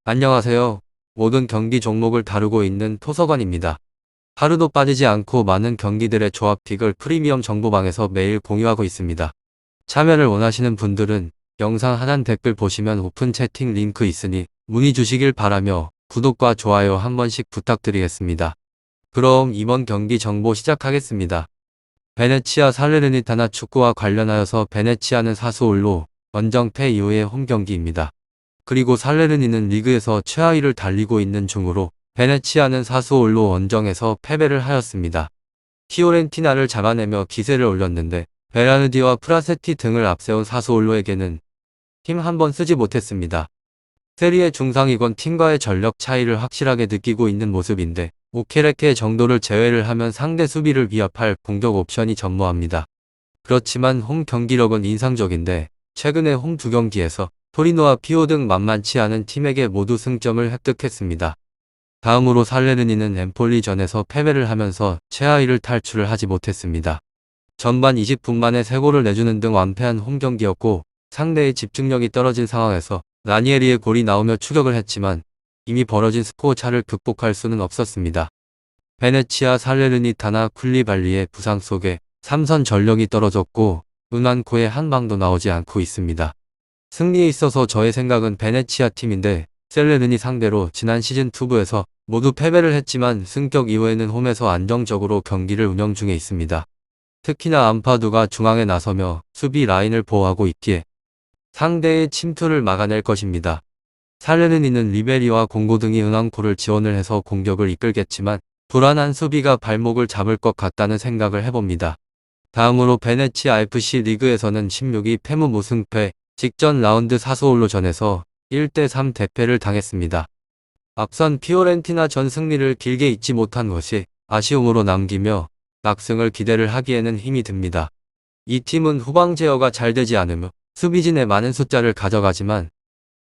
안녕하세요. 모든 경기 종목을 다루고 있는 토서관입니다. 하루도 빠지지 않고 많은 경기들의 조합픽을 프리미엄 정보방에서 매일 공유하고 있습니다. 참여를 원하시는 분들은 영상 하단 댓글 보시면 오픈 채팅 링크 있으니 문의 주시길 바라며 구독과 좋아요 한 번씩 부탁드리겠습니다. 그럼 이번 경기 정보 시작하겠습니다. 베네치아 살레르니타나 축구와 관련하여서 베네치아는 사수올로 원정패 이후의 홈경기입니다. 그리고 살레르니는 리그에서 최하위를 달리고 있는 중으로 베네치아는 사수올로 원정에서 패배를 하였습니다. 피오렌티나를 잡아내며 기세를 올렸는데 베라르디와 프라세티 등을 앞세운 사수올로에게는 힘 한 번 쓰지 못했습니다. 세리에 중상위권 팀과의 전력 차이를 확실하게 느끼고 있는 모습인데 오케레케 정도를 제외를 하면 상대 수비를 위협할 공격 옵션이 전무합니다. 그렇지만 홈 경기력은 인상적인데 최근에 홈 두 경기에서 토리노와 피오 등 만만치 않은 팀에게 모두 승점을 획득했습니다. 다음으로 살레르니는 엠폴리전에서 패배를 하면서 최하위를 탈출을 하지 못했습니다. 전반 20분 만에 3골을 내주는 등 완패한 홈경기였고 상대의 집중력이 떨어진 상황에서 라니에리의 골이 나오며 추격을 했지만 이미 벌어진 스코어 차를 극복할 수는 없었습니다. 베네치아 살레르니타나 쿨리발리의 부상 속에 3선 전력이 떨어졌고 은완코의 한 방도 나오지 않고 있습니다. 승리에 있어서 저의 생각은 베네치아 팀인데 살레르니 상대로 지난 시즌 2부에서 모두 패배를 했지만 승격 이후에는 홈에서 안정적으로 경기를 운영 중에 있습니다. 특히나 암파두가 중앙에 나서며 수비 라인을 보호하고 있기에 상대의 침투를 막아낼 것입니다. 살레르니는 리베리와 공고 등이 은왕코를 지원을 해서 공격을 이끌겠지만 불안한 수비가 발목을 잡을 것 같다는 생각을 해봅니다. 다음으로 베네치아 FC 리그에서는 16위 패무 무승패, 직전 라운드 사수올로전에서 1대3 대패를 당했습니다. 앞선 피오렌티나 전 승리를 길게 잊지 못한 것이 아쉬움으로 남기며 낙승을 기대를 하기에는 힘이 듭니다. 이 팀은 후방 제어가 잘 되지 않으며 수비진의 많은 숫자를 가져가지만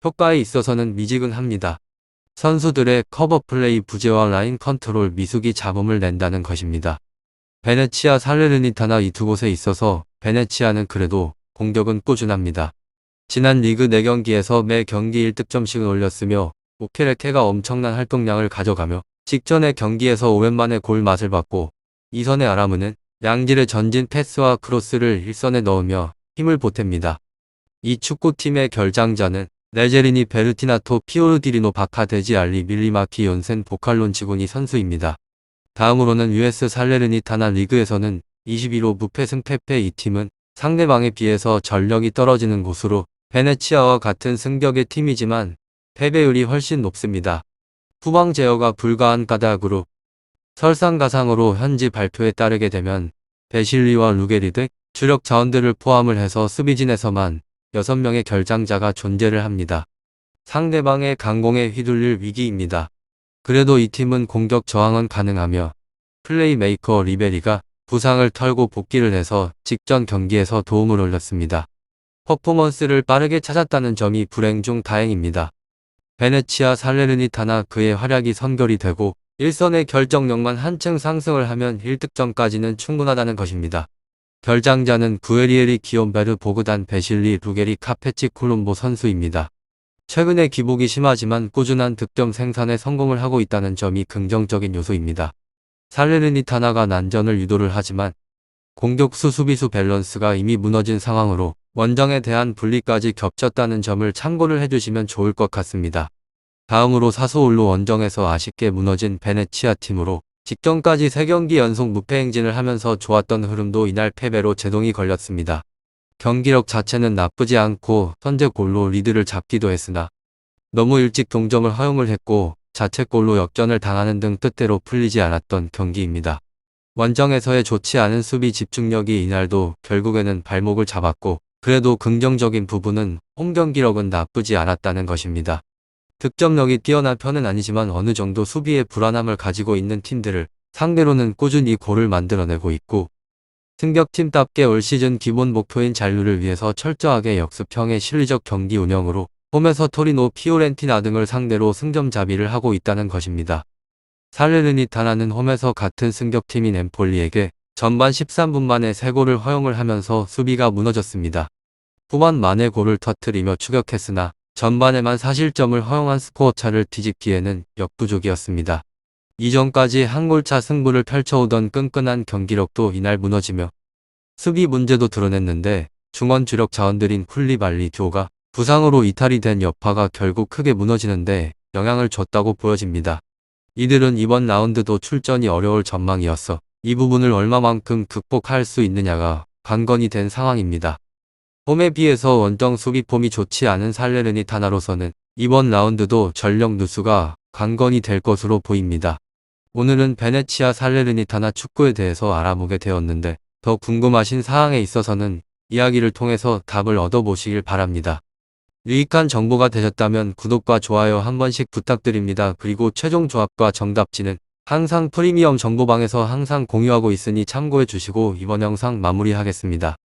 효과에 있어서는 미지근합니다. 선수들의 커버 플레이 부재와 라인 컨트롤 미숙이 잡음을 낸다는 것입니다. 베네치아 살레르니타나 이 두 곳에 있어서 베네치아는 그래도 공격은 꾸준합니다. 지난 리그 4경기에서 매 경기 1득점씩을 올렸으며 오케레케가 엄청난 활동량을 가져가며 직전의 경기에서 오랜만에 골 맛을 봤고 이선의 아라무는 양질의 전진 패스와 크로스를 일선에 넣으며 힘을 보탭니다. 이 축구팀의 결장자는 레제리니 베르티나토 피오르디리노 바카데지 알리 밀리마키 연센 보칼론치구니 선수입니다. 다음으로는 US 살레르니타나 리그에서는 21호 무패승 패패. 이 팀은 상대방에 비해서 전력이 떨어지는 곳으로 베네치아와 같은 승격의 팀이지만 패배율이 훨씬 높습니다. 후방 제어가 불가한 까닭으로 설상가상으로 현지 발표에 따르게 되면 베실리와 루게리 등 주력 자원들을 포함을 해서 수비진에서만 6명의 결장자가 존재를 합니다. 상대방의 강공에 휘둘릴 위기입니다. 그래도 이 팀은 공격 저항은 가능하며 플레이메이커 리베리가 부상을 털고 복귀를 해서 직전 경기에서 도움을 올렸습니다. 퍼포먼스를 빠르게 찾았다는 점이 불행 중 다행입니다. 베네치아 살레르니타나 그의 활약이 선결이 되고 일선의 결정력만 한층 상승을 하면 1득점까지는 충분하다는 것입니다. 결장자는 구에리에리 기욤베르 보그단 베실리 루게리 카페치 콜롬보 선수입니다. 최근에 기복이 심하지만 꾸준한 득점 생산에 성공을 하고 있다는 점이 긍정적인 요소입니다. 살레르니타나가 난전을 유도를 하지만 공격수 수비수 밸런스가 이미 무너진 상황으로 원정에 대한 분리까지 겹쳤다는 점을 참고를 해주시면 좋을 것 같습니다. 다음으로 사수올로 원정에서 아쉽게 무너진 베네치아 팀으로 직전까지 3경기 연속 무패 행진을 하면서 좋았던 흐름도 이날 패배로 제동이 걸렸습니다. 경기력 자체는 나쁘지 않고 선제골로 리드를 잡기도 했으나 너무 일찍 동점을 허용을 했고 자책골로 역전을 당하는 등 뜻대로 풀리지 않았던 경기입니다. 원정에서의 좋지 않은 수비 집중력이 이날도 결국에는 발목을 잡았고 그래도 긍정적인 부분은 홈 경기력은 나쁘지 않았다는 것입니다. 득점력이 뛰어난 편은 아니지만 어느 정도 수비의 불안함을 가지고 있는 팀들을 상대로는 꾸준히 골을 만들어내고 있고 승격팀답게 올 시즌 기본 목표인 잔류를 위해서 철저하게 역습형의 실리적 경기 운영으로 홈에서 토리노, 피오렌티나 등을 상대로 승점잡이를 하고 있다는 것입니다. 살레르니타나는 홈에서 같은 승격팀인 엠폴리에게 전반 13분 만에 3골을 허용을 하면서 수비가 무너졌습니다. 후반 만에 골을 터뜨리며 추격했으나 전반에만 사실점을 허용한 스코어차를 뒤집기에는 역부족이었습니다. 이전까지 한 골차 승부를 펼쳐오던 끈끈한 경기력도 이날 무너지며 수비 문제도 드러냈는데 중원 주력 자원들인 쿨리발리 듀오가 부상으로 이탈이 된 여파가 결국 크게 무너지는데 영향을 줬다고 보여집니다. 이들은 이번 라운드도 출전이 어려울 전망이었어 이 부분을 얼마만큼 극복할 수 있느냐가 관건이 된 상황입니다. 홈에 비해서 원정 수비 폼이 좋지 않은 살레르니타나로서는 이번 라운드도 전력 누수가 관건이 될 것으로 보입니다. 오늘은 베네치아 살레르니타나 축구에 대해서 알아보게 되었는데 더 궁금하신 사항에 있어서는 이야기를 통해서 답을 얻어보시길 바랍니다. 유익한 정보가 되셨다면 구독과 좋아요 한 번씩 부탁드립니다. 그리고 최종 조합과 정답지는 항상 프리미엄 정보방에서 항상 공유하고 있으니 참고해 주시고 이번 영상 마무리하겠습니다.